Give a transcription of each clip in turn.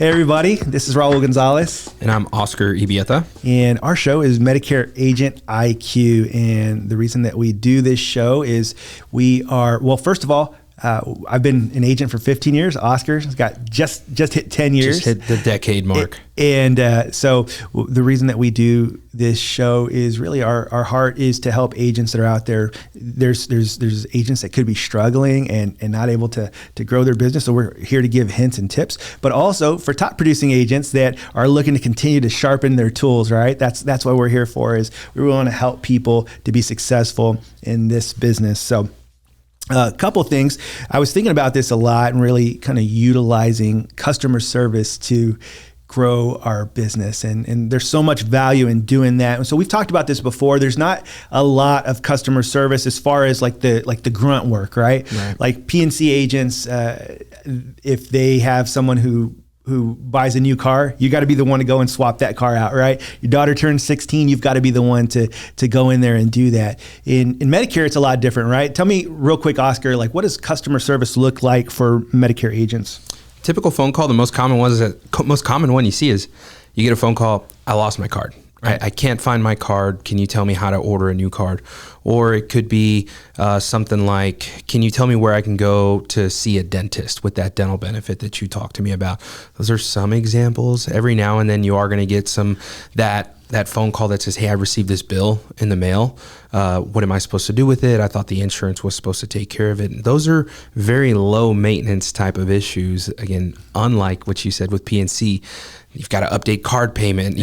Hey everybody, this is Raul Gonzalez. And I'm Oscar Ibieta. And our show is Medicare Agent IQ. And the reason that we do this show is first of all, I've been an agent for 15 years. Oscar's got just hit 10 years. Just hit the decade mark. So the reason that we do this show is really our heart is to help agents that are out there. There's agents that could be struggling and not able to grow their business. So we're here to give hints and tips, but also for top producing agents that are looking to continue to sharpen their tools, right? That's what we're here for, is we want to help people to be successful in this business. So a couple of things. I was thinking about this a lot and really kind of utilizing customer service to grow our business. And there's so much value in doing that. And so we've talked about this before. There's not a lot of customer service as far as like the grunt work, right? Like P&C agents, if they have someone who buys a new car, you got to be the one to go and swap that car out, right? Your daughter turns 16, you've got to be the one to go in there and do that. In Medicare, it's a lot different, right? Tell me real quick, Oscar, like what does customer service look like for Medicare agents? Typical phone call, the most common one you see is you get a phone call, I lost my card. I can't find my card. Can you tell me how to order a new card? Or it could be something like, can you tell me where I can go to see a dentist with that dental benefit that you talked to me about? Those are some examples. Every now and then you are going to get that phone call that says, hey, I received this bill in the mail. What am I supposed to do with it? I thought the insurance was supposed to take care of it. And those are very low maintenance type of issues. Again, unlike what you said with PNC, you've got to update card payment,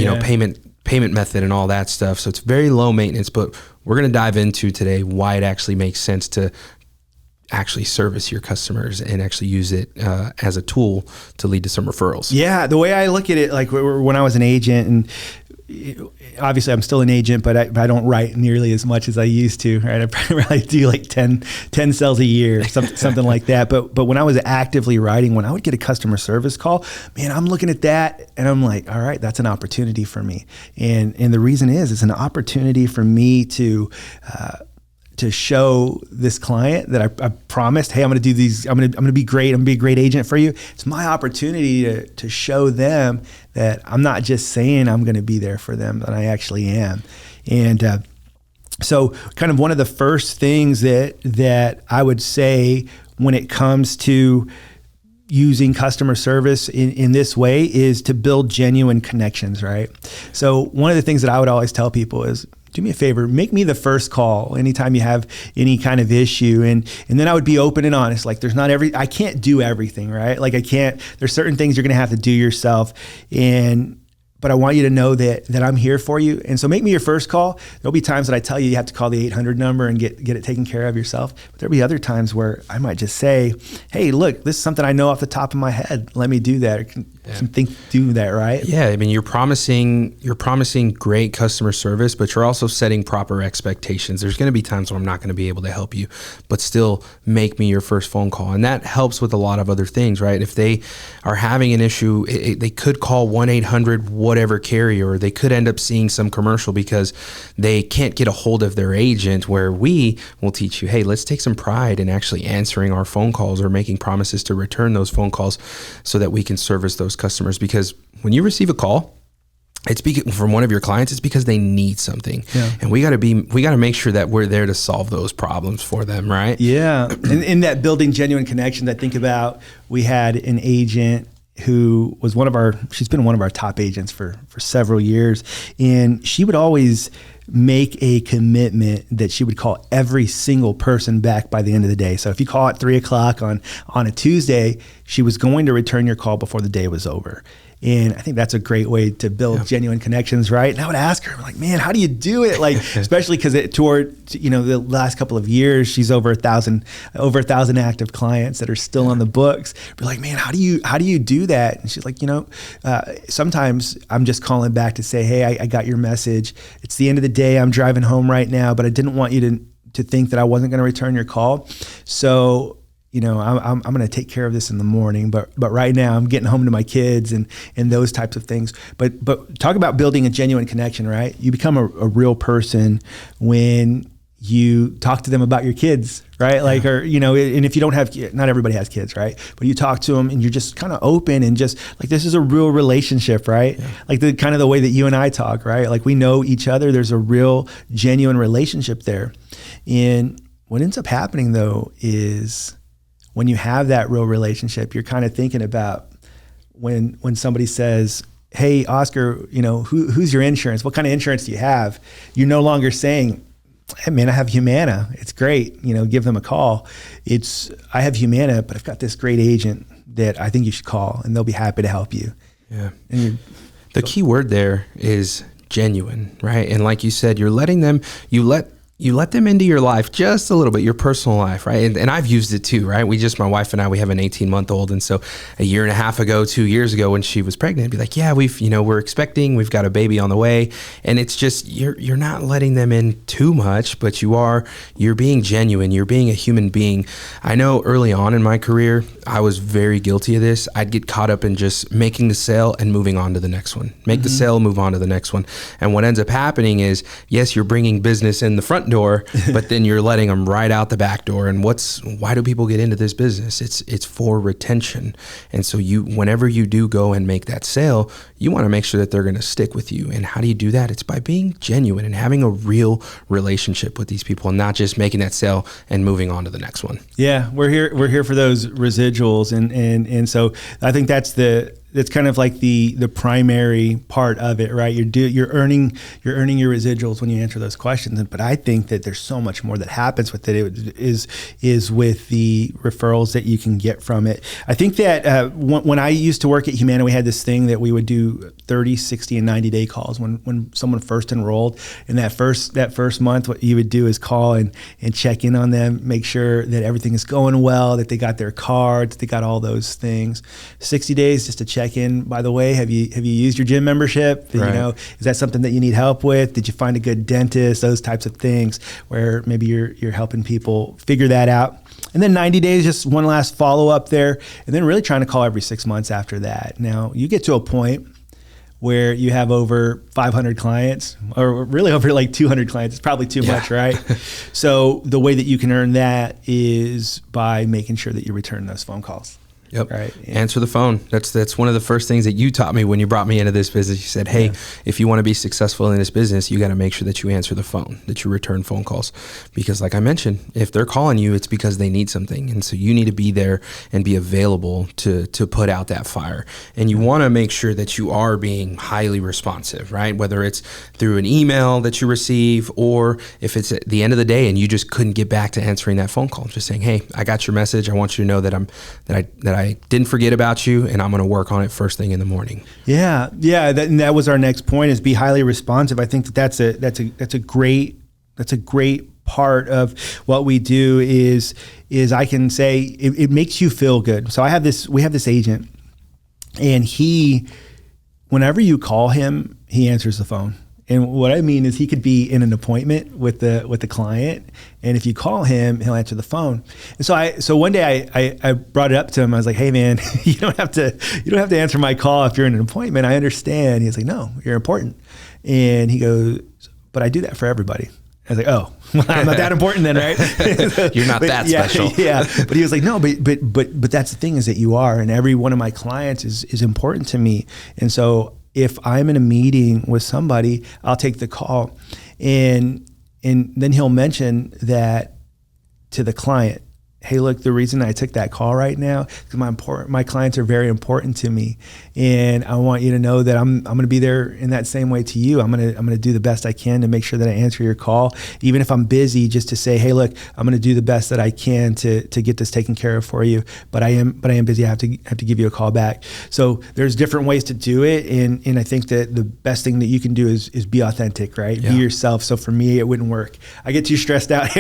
payment method and all that stuff. So it's very low maintenance, but we're going to dive into today why it actually makes sense to actually service your customers and actually use it as a tool to lead to some referrals. Yeah, the way I look at it, like when I was an agent, and obviously I'm still an agent, but I don't write nearly as much as I used to, right? I probably do like 10 sales a year, something like that. But when I was actively writing, when I would get a customer service call, man, I'm looking at that and I'm like, all right, that's an opportunity for me. And the reason is it's an opportunity for me to show this client that I promised, hey, I'm going to do these. I'm going to be great. I'm going to be a great agent for you. It's my opportunity to show them that I'm not just saying I'm going to be there for them, but I actually am. And so kind of one of the first things that I would say when it comes to using customer service in this way is to build genuine connections, right? So one of the things that I would always tell people is, do me a favor, make me the first call anytime you have any kind of issue. And then I would be open and honest. Like I can't do everything, right? Like there's certain things you're going to have to do yourself. But I want you to know that I'm here for you. And so make me your first call. There'll be times that I tell you have to call the 800 number and get it taken care of yourself. But there'll be other times where I might just say, hey, look, this is something I know off the top of my head. Let me do that. Do that, right? Yeah, I mean, you're promising great customer service, but you're also setting proper expectations. There's going to be times when I'm not going to be able to help you, but still make me your first phone call. And that helps with a lot of other things, right? If they are having an issue, they could call 1-800 whatever carrier, or they could end up seeing some commercial because they can't get a hold of their agent, where we will teach you, hey, let's take some pride in actually answering our phone calls or making promises to return those phone calls so that we can service those customers. Because when you receive a call, it's from one of your clients, it's because they need something. Yeah. And we got to make sure that we're there to solve those problems for them, right? Yeah. And in that building genuine connections, I think about, we had an agent who was she's been one of our top agents for several years. And she would always make a commitment that she would call every single person back by the end of the day. So if you call at 3:00 on a Tuesday, she was going to return your call before the day was over. And I think that's a great way to build genuine connections, right? And I would ask her, like, man, how do you do it? Like, especially because the last couple of years, she's over 1,000 active clients that are still on the books. We're like, man, how do you do that? And she's like, sometimes I'm just calling back to say, hey, I got your message. It's the end of the day. I'm driving home right now, but I didn't want you to think that I wasn't going to return your call. So I'm going to take care of this in the morning, but right now I'm getting home to my kids and those types of things. But talk about building a genuine connection, right? You become a real person when you talk to them about your kids, right? Like, or, and if you don't have, not everybody has kids, right? But you talk to them and you're just kind of open and just like, this is a real relationship, right? Yeah. Like the kind of the way that you and I talk, right? Like we know each other. There's a real genuine relationship there. And what ends up happening though, is when you have that real relationship, you're kind of thinking about when somebody says, hey, Oscar, who's your insurance? What kind of insurance do you have? You're no longer saying, hey man, I have Humana. It's great. Give them a call. I have Humana, but I've got this great agent that I think you should call and they'll be happy to help you. Yeah. The key word there is genuine, right? And like you said, you let them into your life just a little bit, your personal life, right? And I've used it too, right? My wife and I, we have an 18-month-old. And so a year and a half ago, 2 years ago, when she was pregnant, I'd be like, yeah, we're expecting, we've got a baby on the way. And it's just, you're not letting them in too much, but you're being genuine. You're being a human being. I know early on in my career, I was very guilty of this. I'd get caught up in just making the sale and moving on to the next one. Make the sale, move on to the next one. And what ends up happening is, yes, you're bringing business in the front door, but then you're letting them right out the back door. And why do people get into this business? It's for retention. And so whenever you do go and make that sale, you want to make sure that they're going to stick with you. And how do you do that? It's by being genuine and having a real relationship with these people and not just making that sale and moving on to the next one. Yeah, we're here for those residuals. And so I think that's kind of like the primary part of it, right? You're earning your residuals when you answer those questions. But I think that there's so much more that happens with it. It is with the referrals that you can get from it. I think that when I used to work at Humana, we had this thing that we would do 30, 60, and 90-day calls when someone first enrolled. And that first month, what you would do is call and check in on them, make sure that everything is going well, that they got their cards, they got all those things. 60 days just to check in. By the way, have you used your gym membership? Right. Is that something that you need help with? Did you find a good dentist? Those types of things where maybe you're helping people figure that out. And then 90 days, just one last follow up there, and then really trying to call every 6 months after that. Now you get to a point where you have over 500 clients, or really over like 200 clients. It's probably too much, right? So the way that you can earn that is by making sure that you return those phone calls. Yep. Right. Yeah. Answer the phone. That's one of the first things that you taught me when you brought me into this business. You said, hey, if you want to be successful in this business, you got to make sure that you answer the phone, that you return phone calls. Because like I mentioned, if they're calling you, it's because they need something. And so you need to be there and be available to put out that fire. And you want to make sure that you are being highly responsive, right? Whether it's through an email that you receive, or if it's at the end of the day and you just couldn't get back to answering that phone call, just saying, hey, I got your message. I want you to know that I didn't forget about you, and I'm going to work on it first thing in the morning. Yeah. That was our next point: is be highly responsive. I think that's a great part of what we do. Is I can say it makes you feel good. So we have this agent, and whenever you call him, he answers the phone. And what I mean is he could be in an appointment with the client, and if you call him, he'll answer the phone. And so one day I brought it up to him. I was like, "Hey man, you don't have to answer my call if you're in an appointment. I understand." He's like, "No, you're important." And he goes, "But I do that for everybody." I was like, "Oh, well, I'm not that important then, right?" You're not that special. Yeah. But he was like, "No, but that's the thing, is that you are, and every one of my clients is important to me." And so if I'm in a meeting with somebody, I'll take the call, and then he'll mention that to the client. Hey, look, the reason I took that call right now is because my clients are very important to me, and I want you to know that I'm going to be there in that same way to you. I'm going to do the best I can to make sure that I answer your call, even if I'm busy. Just to say, hey, look, I'm going to do the best that I can to get this taken care of for you. But I am busy. I have to give you a call back. So there's different ways to do it, and I think that the best thing that you can do is be authentic, right? Yeah. Be yourself. So for me, it wouldn't work. I get too stressed out.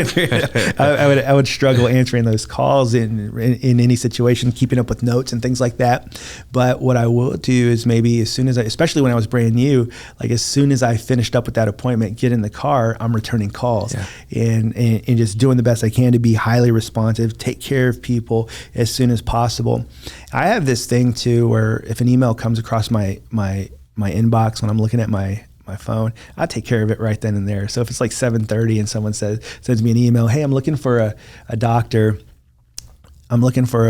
I would struggle answering those calls in any situation, keeping up with notes and things like that. But what I will do is maybe especially when I was brand new, like as soon as I finished up with that appointment, get in the car, I'm returning calls and just doing the best I can to be highly responsive, take care of people as soon as possible. I have this thing too, where if an email comes across my inbox when I'm looking at my my phone, I'll take care of it right then and there. So if it's like 7:30 and someone sends me an email, hey, I'm looking for a doctor. I'm looking for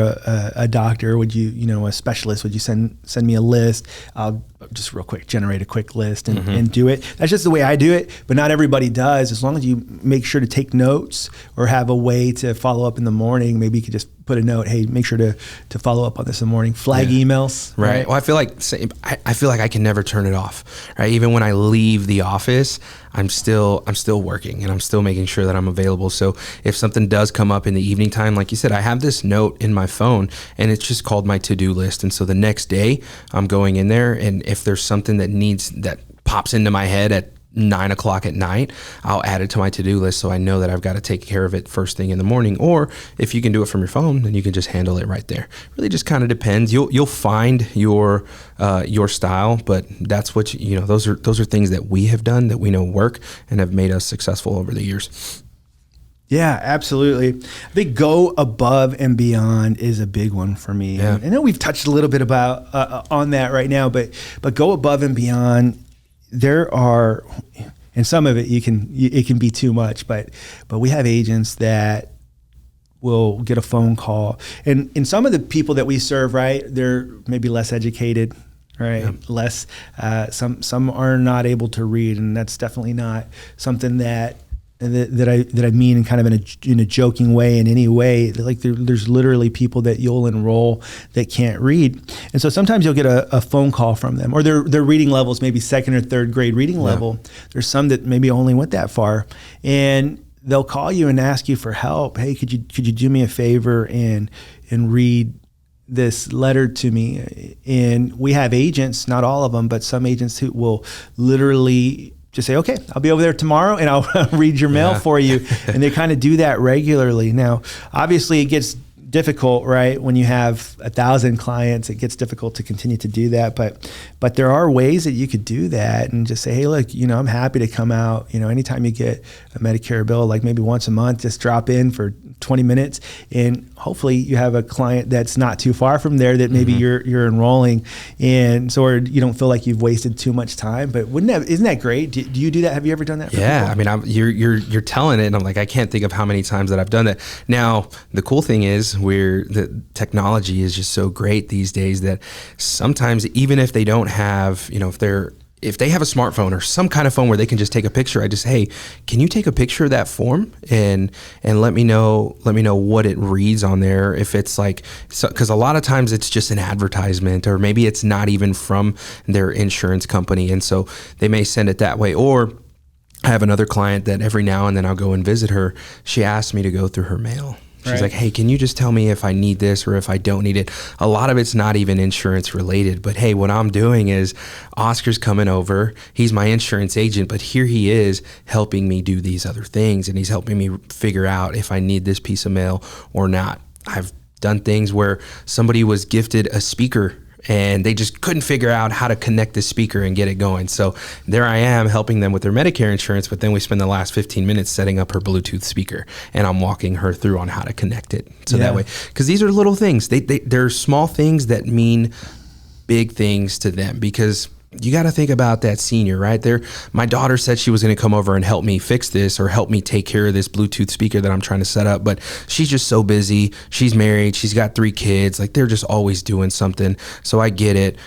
a doctor. Would you, a specialist, would you send me a list? I'll just real quick generate a quick list and do it. That's just the way I do it, but not everybody does. As long as you make sure to take notes or have a way to follow up in the morning, maybe you could just put a note, hey, make sure to follow up on this in the morning. Flag emails. Right. Well, I feel like I can never turn it off. Right. Even when I leave the office, I'm still working and I'm still making sure that I'm available. So if something does come up in the evening time, like you said, I have this note in my phone and it's just called my to-do list. And so the next day I'm going in there, and if there's something that pops into my head at 9 o'clock at night, I'll add it to my to-do list so I know that I've got to take care of it first thing in the morning. Or if you can do it from your phone, then you can just handle it right there. Really just kind of depends. You'll find your style, but that's what those are things that we have done that we know work and have made us successful over the years. Yeah, absolutely. I think go above and beyond is a big one for me. Yeah. I know we've touched a little bit about on that right now, but go above and beyond. There are, and some of it it can be too much, but we have agents that will get a phone call, and some of the people that we serve, right, they're maybe less educated, right, less. Some are not able to read, and that's definitely not something that I mean in kind of in a joking way in any way. Like there's literally people that you'll enroll that can't read, and so sometimes you'll get a phone call from them, or their reading levels maybe second or third grade reading level. There's some that maybe only went that far, and they'll call you and ask you for help. Hey, could you do me a favor and read this letter to me? And we have agents, not all of them, but some agents who will literally just say, okay, I'll be over there tomorrow and I'll read your mail for you. And they kind of do that regularly. Now, obviously it gets difficult, right? When you have 1,000 clients, it gets difficult to continue to do that. But there are ways that you could do that and just say, hey, look, I'm happy to come out. Anytime you get a Medicare bill, like maybe once a month, just drop in for 20 minutes, and hopefully you have a client that's not too far from there that maybe you're enrolling, and so, or you don't feel like you've wasted too much time. But isn't that great? Do you do that? Have you ever done that for people? I mean, you're telling it, and I'm like, I can't think of how many times that I've done that. Now, the cool thing is the technology is just so great these days that sometimes even if they don't have, if they have a smartphone or some kind of phone where they can just take a picture, I just, hey, can you take a picture of that form and let me know what it reads on there? If it's like, because a lot of times it's just an advertisement, or maybe it's not even from their insurance company, and so they may send it that way. Or I have another client that every now and then I'll go and visit her. She asked me to go through her mail. She's like, hey, can you just tell me if I need this or if I don't need it? A lot of it's not even insurance related, but hey, what I'm doing is Oscar's coming over. He's my insurance agent, but here he is helping me do these other things, and he's helping me figure out if I need this piece of mail or not. I've done things where somebody was gifted a speaker and they just couldn't figure out how to connect the speaker and get it going. So there I am helping them with their Medicare insurance, but then we spend the last 15 minutes setting up her Bluetooth speaker, and I'm walking her through on how to connect it. So that way, because these are little things. They're small things that mean big things to them, because you got to think about that senior right there. My daughter said she was going to come over and help me fix this or help me take care of this Bluetooth speaker that I'm trying to set up, but she's just so busy. She's married. She's got 3 kids. Like, they're just always doing something. So I get it.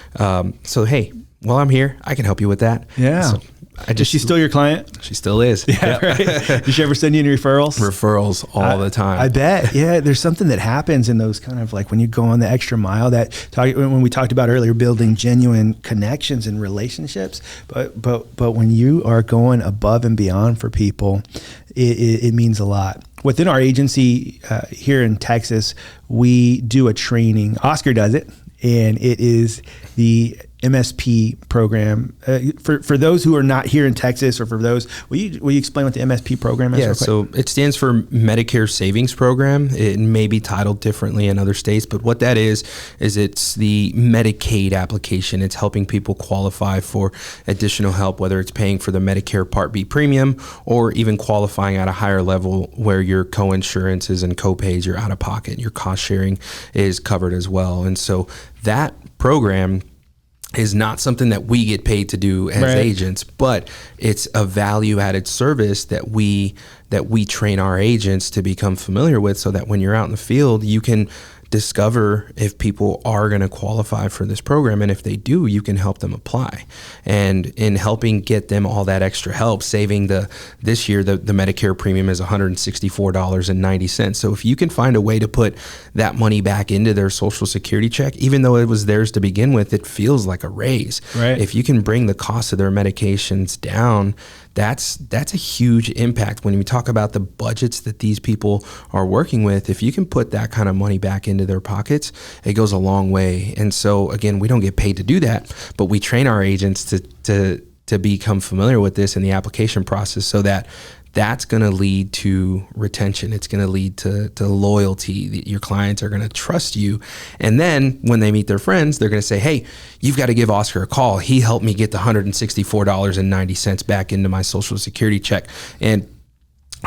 So, hey, while I'm here, I can help you with that. Yeah. So is she still your client? She still is. Yeah, right. Did she ever send you any referrals? Referrals all the time. I bet. Yeah, there's something that happens in those kind of like when you go on the extra mile, when we talked about earlier, building genuine connections and relationships. But when you are going above and beyond for people, it means a lot. Within our agency here in Texas, we do a training. Oscar does it, and it is the MSP program. For those who are not here in Texas, or for those, will you explain what the MSP program is? Yeah, so it stands for Medicare Savings Program. It may be titled differently in other states, but what that is it's the Medicaid application. It's helping people qualify for additional help, whether it's paying for the Medicare Part B premium or even qualifying at a higher level where your co-insurances and co-pays, your out-of-pocket, your cost sharing is covered as well. And so that program is not something that we get paid to do as agents, but it's a value added service that we train our agents to become familiar with, so that when you're out in the field, you can discover if people are going to qualify for this program, and if they do, you can help them apply. And in helping get them all that extra help, saving this year the Medicare premium is $164.90. So if you can find a way to put that money back into their Social Security check, even though it was theirs to begin with, it feels like a raise. Right. If you can bring the cost of their medications down, that's a huge impact. When we talk about the budgets that these people are working with, if you can put that kind of money back into their pockets, it goes a long way. And so again, we don't get paid to do that, but we train our agents to become familiar with this in the application process, so that that's going to lead to retention. It's going to lead to loyalty. Your clients are going to trust you. And then when they meet their friends, they're going to say, hey, you've got to give Oscar a call. He helped me get the $164.90 back into my Social Security check. And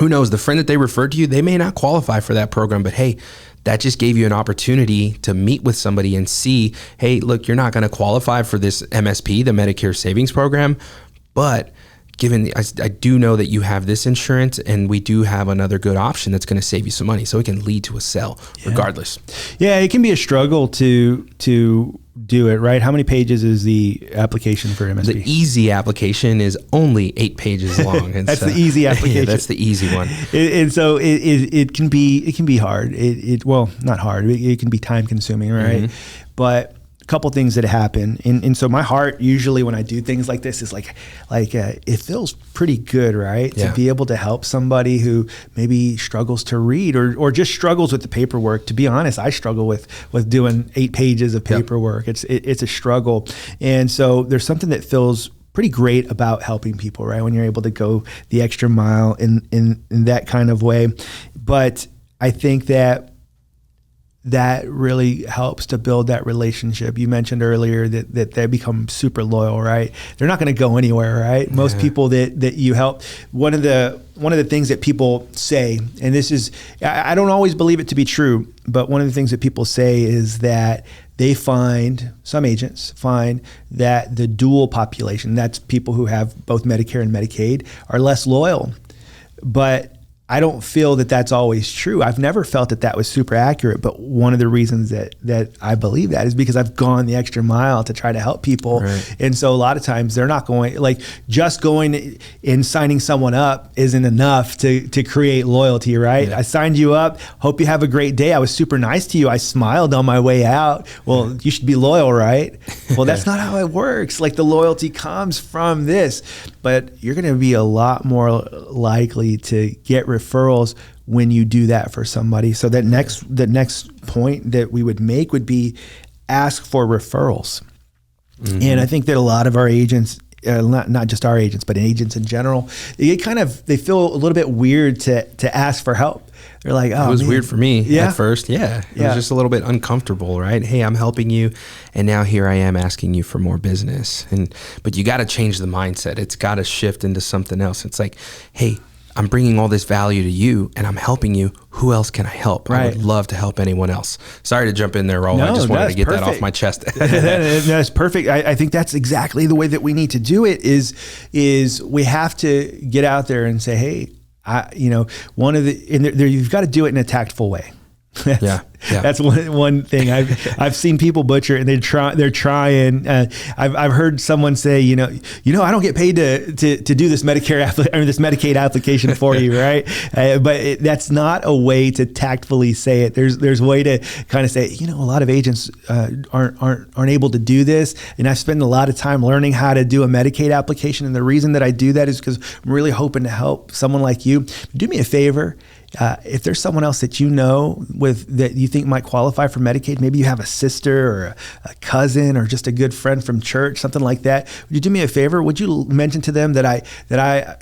who knows, the friend that they referred to you, they may not qualify for that program, but hey, that just gave you an opportunity to meet with somebody and see, hey, look, you're not going to qualify for this MSP, the Medicare Savings Program, but given I do know that you have this insurance, and we do have another good option that's going to save you some money. So it can lead to a sale regardless. Yeah, it can be a struggle to do it, right? How many pages is the application for MSP? The easy application is only 8 pages long. And that's the easy application. Yeah, that's the easy one. And so it can be hard. Well, not hard. It can be time consuming, right? Mm-hmm. But couple things that happen, and so my heart usually when I do things like this is like it feels pretty good, right? Yeah. To be able to help somebody who maybe struggles to read or just struggles with the paperwork. To be honest, I struggle with doing 8 pages of paperwork. Yep. It's a struggle, and so there's something that feels pretty great about helping people, right? When you're able to go the extra mile in that kind of way. But I think that really helps to build that relationship. You mentioned earlier that they become super loyal, right? They're not going to go anywhere, right? Most people that you help, one of the things that people say, and this is, I don't always believe it to be true, but one of the things that people say is that some agents find that the dual population, that's people who have both Medicare and Medicaid, are less loyal. But I don't feel that that's always true. I've never felt that was super accurate, but one of the reasons that I believe that is because I've gone the extra mile to try to help people. Right. And so a lot of times they're not going, like just going and signing someone up isn't enough to create loyalty, right? Yeah. I signed you up. Hope you have a great day. I was super nice to you. I smiled on my way out. Well, you should be loyal, right? Well, that's not how it works. Like the loyalty comes from this, but you're going to be a lot more likely to get referrals when you do that for somebody. So the next point that we would make would be ask for referrals. Mm-hmm. And I think that a lot of our agents, not just our agents, but agents in general, they feel a little bit weird to ask for help. They're like, oh, it was weird for me at first. It was just a little bit uncomfortable, right? Hey, I'm helping you, and now here I am asking you for more business. But you got to change the mindset. It's got to shift into something else. It's like, hey, I'm bringing all this value to you and I'm helping you. Who else can I help? Right. I would love to help anyone else. Sorry to jump in there, Raul. I just wanted to get that off my chest. That's perfect. I think that's exactly the way that we need to do it is we have to get out there and say, hey, you've got to do it in a tactful way. That's one thing I've seen people butcher, and they're trying. I've heard someone say, I don't get paid to do this this Medicaid application for you, right? But that's not a way to tactfully say it. There's a way to kind of say, a lot of agents aren't able to do this, and I spend a lot of time learning how to do a Medicaid application. And the reason that I do that is because I'm really hoping to help someone like you. Do me a favor. If there's someone else that that you think might qualify for Medicaid, maybe you have a sister or a cousin or just a good friend from church, something like that. Would you do me a favor? Would you mention to them that I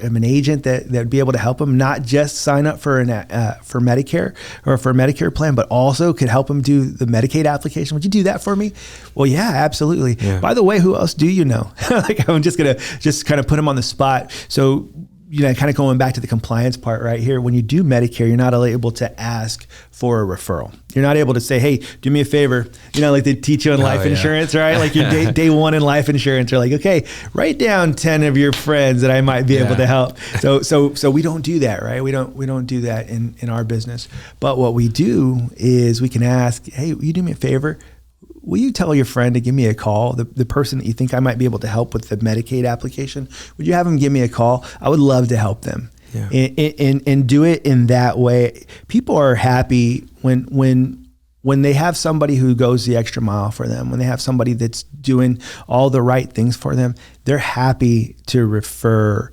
am an agent that would be able to help them not just sign up for Medicare or for a Medicare plan, but also could help them do the Medicaid application? Would you do that for me? Well, yeah, absolutely. Yeah. By the way, who else do you know? Like I'm just gonna kind of put them on the spot. So kind of going back to the compliance part right here, when you do Medicare, you're not able to ask for a referral. You're not able to say, hey, do me a favor. Like they teach you on life insurance, right? Like your day one in life insurance, you're like, okay, write down 10 of your friends that I might be able to help. So we don't do that, right? We don't do that in our business. But what we do is we can ask, hey, will you do me a favor? Will you tell your friend to give me a call? The person that you think I might be able to help with the Medicaid application, would you have them give me a call? I would love to help them. Yeah. And do it in that way. People are happy when they have somebody who goes the extra mile for them, when they have somebody that's doing all the right things for them, they're happy to refer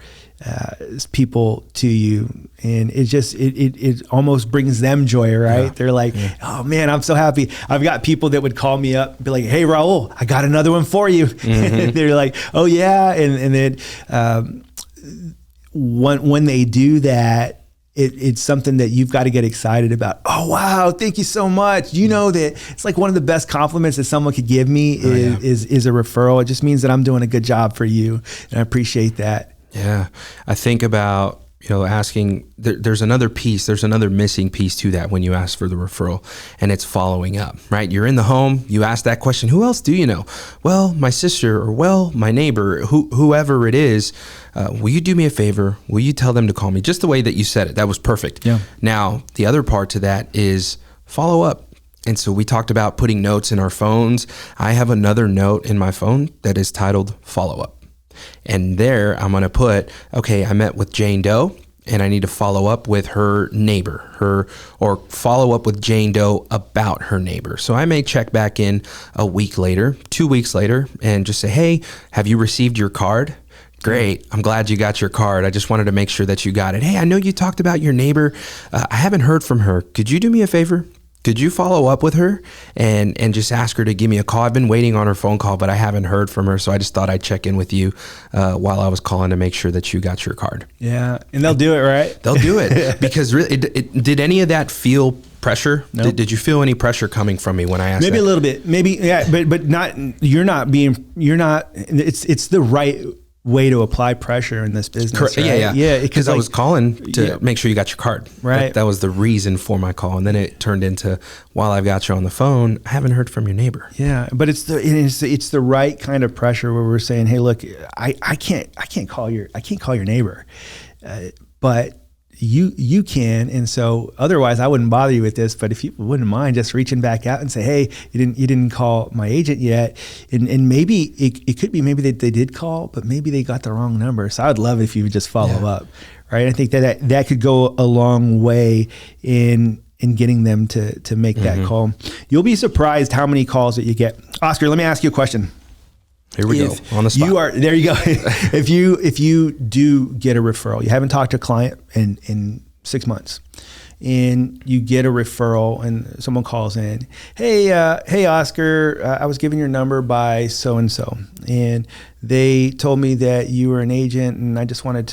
people to you, and it almost brings them joy, right? Yeah. They're like, oh man, I'm so happy. I've got people that would call me up and be like, hey Raul, I got another one for you. Mm-hmm. They're like, oh yeah. And then when they do that, it's something that you've got to get excited about. Oh wow, thank you so much. You know that it's like one of the best compliments that someone could give me is a referral. It just means that I'm doing a good job for you, and I appreciate that. Yeah. I think about, asking, there's another missing piece to that when you ask for the referral, and it's following up, right? You're in the home, you ask that question, who else do you know? Well, my sister, or well, my neighbor, whoever it is, will you do me a favor? Will you tell them to call me? Just the way that you said it, that was perfect. Yeah. Now, the other part to that is follow up. And so we talked about putting notes in our phones. I have another note in my phone that is titled follow up. And there I'm going to put, okay, I met with Jane Doe and I need to follow up with her neighbor, or follow up with Jane Doe about her neighbor. So I may check back in a week later, 2 weeks later, and just say, hey, have you received your card? Great. I'm glad you got your card. I just wanted to make sure that you got it. Hey, I know you talked about your neighbor. I haven't heard from her. Could you do me a favor? Could you follow up with her and just ask her to give me a call? I've been waiting on her phone call, but I haven't heard from her. So I just thought I'd check in with you while I was calling to make sure that you got your card. Yeah. And they'll do it, right? They'll do it. Because really, did any of that feel pressure? Nope. Did you feel any pressure coming from me when I asked Maybe that? a little bit. Maybe, yeah, but not, it's the right way to apply pressure in this business. Correct. Right? Yeah. Because I was calling to make sure you got your card. Right. That was the reason for my call. And then it turned into, while I've got you on the phone, I haven't heard from your neighbor. Yeah. But it's the right kind of pressure where we're saying, hey, look, I can't call your neighbor, but you can. And so otherwise I wouldn't bother you with this, but if you wouldn't mind just reaching back out and say, hey, you didn't call my agent yet. And maybe it could be maybe they did call, but maybe they got the wrong number. So I would love it if you would just follow up. Right. I think that could go a long way in getting them to make that call. You'll be surprised how many calls that you get. Oscar, let me ask you a question. Here we go, on the spot. There you go. If you do get a referral, you haven't talked to a client in 6 months, and you get a referral and someone calls in, hey Oscar, I was given your number by so-and-so, and they told me that you were an agent, and I just wanted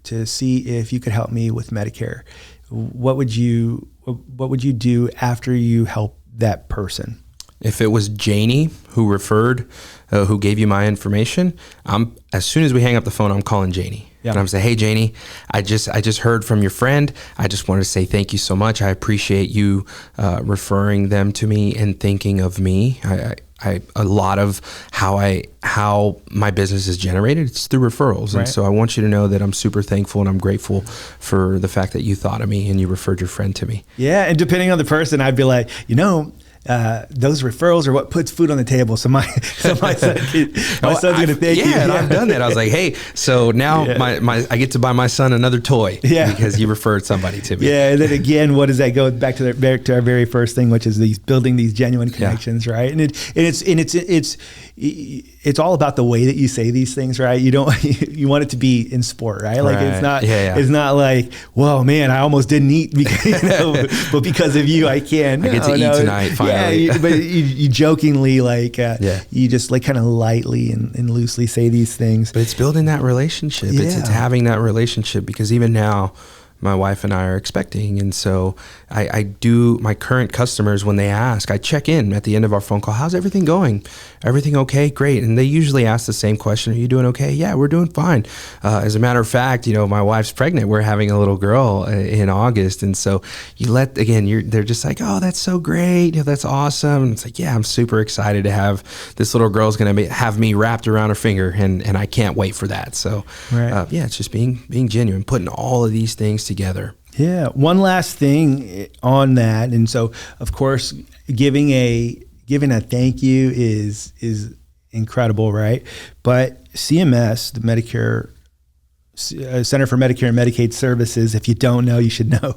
to see if you could help me with Medicare. What would you do after you help that person? If it was Janie who referred, who gave you my information, as soon as we hang up the phone, I'm calling Janie. Yeah. And I'm saying, hey, Janie, I just heard from your friend. I just wanted to say thank you so much. I appreciate you referring them to me and thinking of me. A lot of how my business is generated, it's through referrals. Right. And so I want you to know that I'm super thankful and I'm grateful for the fact that you thought of me and you referred your friend to me. Yeah. And depending on the person, I'd be like, those referrals are what puts food on the table. So my son's going to thank you. Yeah, and I've done that. I was like, hey, so now I get to buy my son another toy because you referred somebody to me. Yeah, and then again, what does that go back to our very first thing, which is building these genuine connections, right? And it's all about the way that you say these things, right? You want it to be in sport, right? Like it's not like, whoa, man, I almost didn't eat because but because of you, I can. I get to eat tonight. Finally. Yeah, but you jokingly you just kind of lightly and loosely say these things. But it's building that relationship. Yeah. It's having that relationship, because even now, my wife and I are expecting. And so I do my current customers, when they ask, I check in at the end of our phone call. How's everything going? Everything okay? Great. And they usually ask the same question. Are you doing okay? Yeah, we're doing fine. As a matter of fact, my wife's pregnant. We're having a little girl in August. And so they're just like, oh, that's so great. That's awesome. And it's like, yeah, I'm super excited to have this little girl's going to have me wrapped around her finger, and I can't wait for that. So right. it's just being genuine, putting all of these things together. Yeah. One last thing on that. And so of course, giving a thank you is incredible, right? But CMS, the Medicare Center for Medicare and Medicaid Services, if you don't know, you should know,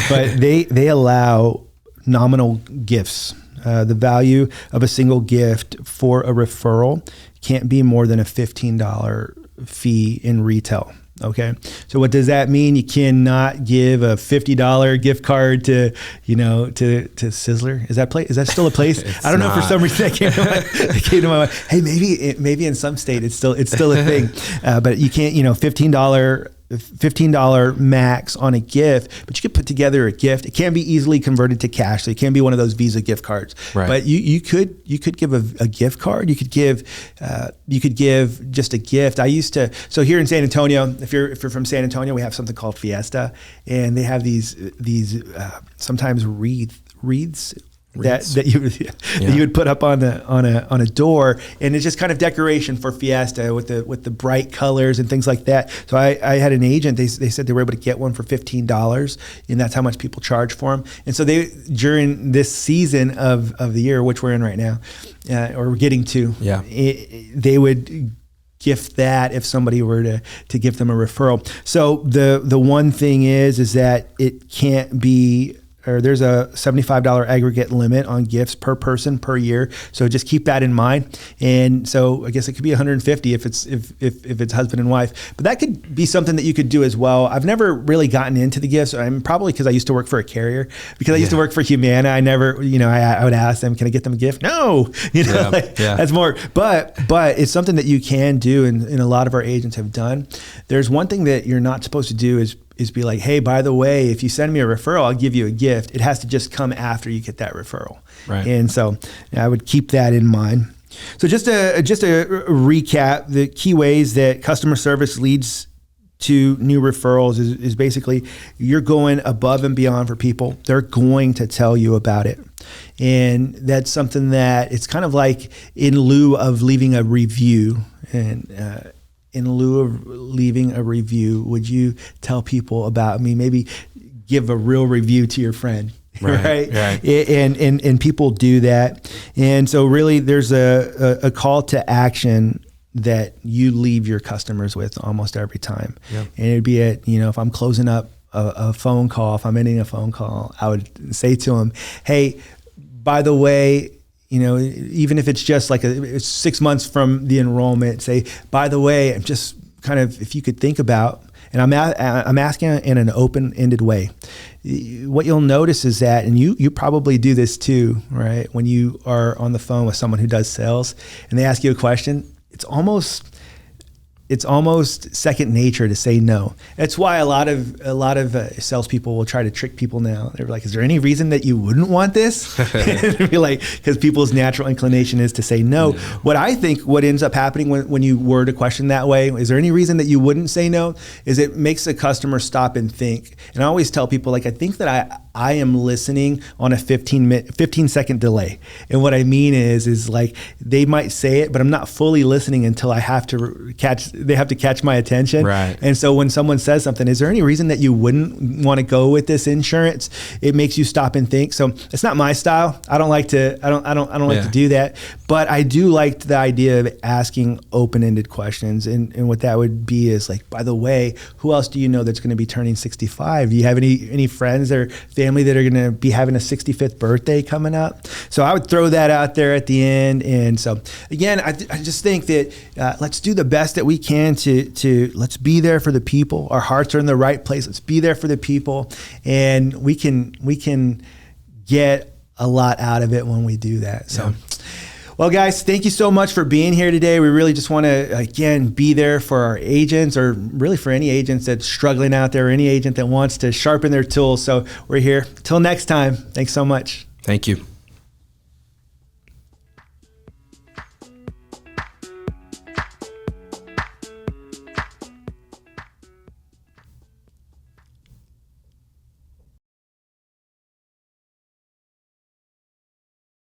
but they allow nominal gifts. The value of a single gift for a referral can't be more than a $15 fee in retail. Okay. So what does that mean? You cannot give a $50 gift card to Sizzler. Is that still a place? I don't know. For some reason that came to my mind. Hey, maybe in some state it's still a thing. But you can't, $15 max on a gift, but you could put together a gift. It can be easily converted to cash. So it can be one of those Visa gift cards, right. But you could give a gift card. You could give just a gift. So here in San Antonio, if you're from San Antonio, we have something called Fiesta, and they have these sometimes wreaths that you would put up on a door, and it's just kind of decoration for Fiesta with the bright colors and things like that. So I had an agent. They said they were able to get one for $15, and that's how much people charge for them. And so during this season of the year, which we're in right now, or we're getting to, they would gift that if somebody were to give them a referral. So the one thing is that it can't be, or there's a $75 aggregate limit on gifts per person per year. So just keep that in mind. And so I guess it could be $150 if it's husband and wife, but that could be something that you could do as well. I've never really gotten into the gifts. I'm probably because I used to work for a carrier, because I used to work for Humana. I never, I would ask them, can I get them a gift? No, that's more, but it's something that you can do. And a lot of our agents have done. There's one thing that you're not supposed to do is be like, hey, by the way, if you send me a referral, I'll give you a gift. It has to just come after you get that referral. Right. And so I would keep that in mind. So just a recap, the key ways that customer service leads to new referrals is basically you're going above and beyond for people. They're going to tell you about it. And that's something that it's kind of like in lieu of leaving a review. And in lieu of leaving a review, would you tell people about me? Maybe give a real review to your friend, right? And people do that. And so really there's a call to action that you leave your customers with almost every time. Yep. And it'd be if I'm closing up a phone call, if I'm ending a phone call, I would say to them, hey, by the way, even if it's just like it's 6 months from the enrollment, say, by the way, I'm just kind of, if you could think about, and I'm asking in an open-ended way. What you'll notice is that, and you probably do this too, right? When you are on the phone with someone who does sales and they ask you a question, it's almost second nature to say no. That's why a lot of salespeople will try to trick people now. They're like, "Is there any reason that you wouldn't want this?" And be like, because people's natural inclination is to say no. What I think what ends up happening when you word a question that way, is there any reason that you wouldn't say no? Is it makes the customer stop and think. And I always tell people, like, I think that I am listening on a 15 second delay. And what I mean is like they might say it, but I'm not fully listening until they have to catch my attention. Right. And so when someone says something, is there any reason that you wouldn't want to go with this insurance? It makes you stop and think. So it's not my style. I don't like to do that, but I do like the idea of asking open-ended questions. And what that would be is like, by the way, who else do you know that's going to be turning 65? Do you have any friends or family that are going to be having a 65th birthday coming up? So I would throw that out there at the end. And so again, I just think that let's do the best that we can to let's be there for the people. Our hearts are in the right place. Let's be there for the people, and we can get a lot out of it when we do that. So. Well, guys, thank you so much for being here today. We really just want to, again, be there for our agents, or really for any agents that's struggling out there, or any agent that wants to sharpen their tools. So we're here. Till next time. Thanks so much. Thank you.